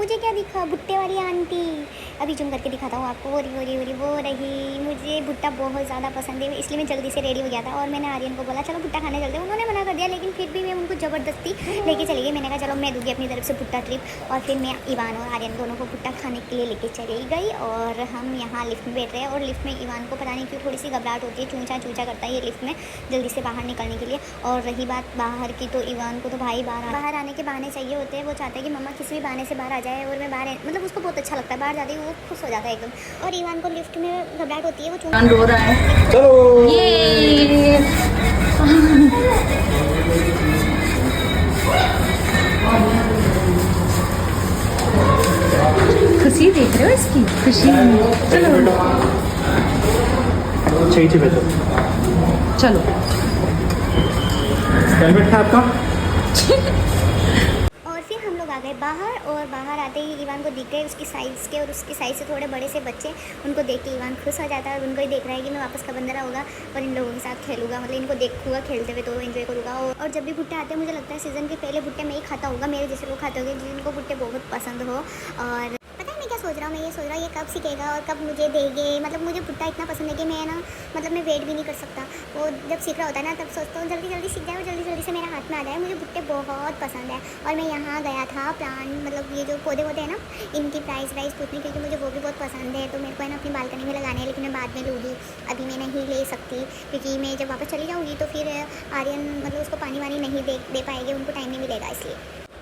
मुझे क्या दिखा, भुट्टे वाली आंटी। अभी जूम करके दिखाता हूँ आपको, वो रही। मुझे भुट्टा बहुत ज़्यादा पसंद है, इसलिए मैं जल्दी से रेडी हो गया था और मैंने आर्यन को बोला चलो भुट्टा खाने चलते हैं। उन्होंने मना कर दिया, लेकिन फिर भी मैं उनको ज़बरदस्ती लेके चली गई। मैंने कहा चलो मैं दूँगी अपनी तरफ से भुट्टा ट्रिप। और फिर मैं इवान और आर्यन दोनों को भुट्टा खाने के लिए लेके चली गई। और हम यहाँ लिफ्ट में बैठ रहे हैं और लिफ्ट में इवान को पता नहीं क्यों थोड़ी सी घबराहट होती है, चूँचा चूँचा करता है ये लिफ्ट में जल्दी से बाहर निकलने के लिए। और रही बात बाहर की, तो इवान को तो भाई बाहर आने के बहाने चाहिए होते हैं। वो चाहता है कि मम्मा किसी भी बहाने से बाहर आ जाए और मैं बाहर, मतलब उसको बहुत अच्छा लगता है बाहर जाते ही, वो खुश हो जाता है एकदम। और इवान को लिफ्ट में घबराहट होती है, वो रो रहा है। चलो ये खुशी देख रहे हो इसकी खुशी। चलो चलो हेलमेट है आपका? और फिर हम लोग आ गए बाहर। और बाहर आते ही इवान को दिख गए उसकी साइज़ के, और उसकी साइज़ से थोड़े बड़े से बच्चे। उनको देख के इवान खुश हो जाता है और उनको ही देख रहा है कि मैं वापस कब अंदर आऊँगा और इन लोगों के साथ खेलूँगा, मतलब इनको देखूँगा खेलते हुए तो एंजॉय करूँगा। और जब भी भुट्टे आते हैं मुझे लगता है सीज़न के पहले भुट्टे मैं ही खाता होगा, मेरे जैसे लोग खाते होंगे जिनको भुट्टे बहुत पसंद हो। और पता है मैं क्या सोच रहा हूँ, मैं ये सोच रहा हूँ ये कब सीखेगा और कब मुझे देंगे। मतलब मुझे भुट्टा इतना पसंद है कि मैं ना, मतलब मैं वेट भी नहीं कर सकता। वो जब सीख रहा होता है ना तब सोचता हूँ जल्दी जल्दी सीख जाए और जल्दी जल्दी से मेरे हाथ में आ जाए। मुझे भुट्टे बहुत पसंद है। और मैं यहाँ गया था प्लांट, मतलब ये जो पौधे होते हैं ना, इनकी प्राइस पूछने, क्योंकि मुझे वो भी बहुत पसंद है। तो मेरे को है ना अपनी बालकनी में लगाने हैं, लेकिन मैं बाद में लूँगी, अभी मैं नहीं ले सकती, क्योंकि मैं जब वापस चली जाऊँगी तो फिर आर्यन मतलब उसको पानी वानी नहीं दे पाएंगे, उनको टाइम नहीं मिलेगा इसलिए।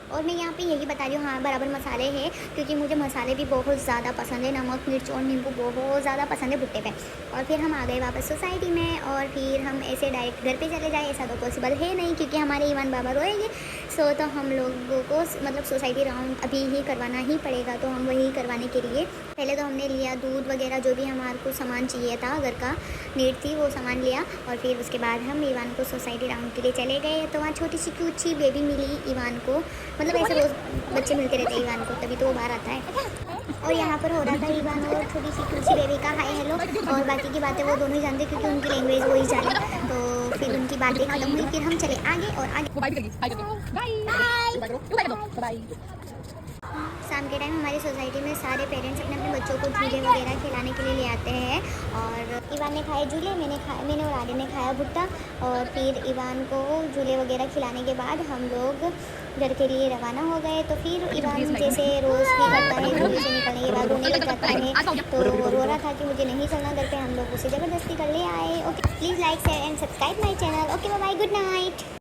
और मैं यहाँ पे यही बता रही हूँ, हाँ बराबर मसाले हैं, क्योंकि मुझे मसाले भी बहुत ज़्यादा पसंद है। नमक मिर्च और नींबू बहुत ज़्यादा पसंद है भुट्टे पे। और फिर हम आ गए वापस सोसाइटी में। और फिर हम ऐसे डायरेक्ट घर पे चले जाए ऐसा तो पॉसिबल है नहीं, क्योंकि हमारे इवान बाबा रोएंगे। सो तो हम लोगों को मतलब सोसाइटी राउंड अभी ही करवाना ही पड़ेगा। तो हम वही करवाने के लिए पहले तो हमने लिया दूध वगैरह, जो भी हमारे को सामान चाहिए था, घर का नीड थी, वो सामान लिया। और फिर उसके बाद हम इवान को सोसाइटी राउंड के लिए चले गए। तो वहाँ छोटी सी क्यूट सी बेबी मिली इवान को, मतलब ऐसे रोज़ बच्चे मिलते रहते हैं इवान को, तभी तो वो बाहर आता है। और यहाँ पर हो रहा था इवान और छोटी सी क्यूट सी बेबी का हाय हेलो, और बाकी की बातें वो दोनों ही जानते क्योंकि उनकी लैंग्वेज वो ही जाने। तो फिर उनकी बातें खत्म हुई, फिर हम चले आगे और आगे। शाम के टाइम हमारी सोसाइटी में सारे पेरेंट्स अपने अपने बच्चों को झूले वगैरह खिलाने के लिए ले आते हैं। और इवान ने खाए झूले, मैंने और आर्यन ने खाया भुट्टा। और फिर इवान को झूले वगैरह खिलाने के बाद हम लोग घर के लिए रवाना हो गए। तो फिर इवान जैसे रोज़ भी करता है, झूले से निकलने के बाद रोने लग जाता है। तो रो रहा था कि मुझे नहीं चलना घर पे, हम लोग उसे ज़बरदस्ती कर ले आए। Okay, please like share and subscribe my channel. Okay bye, good night.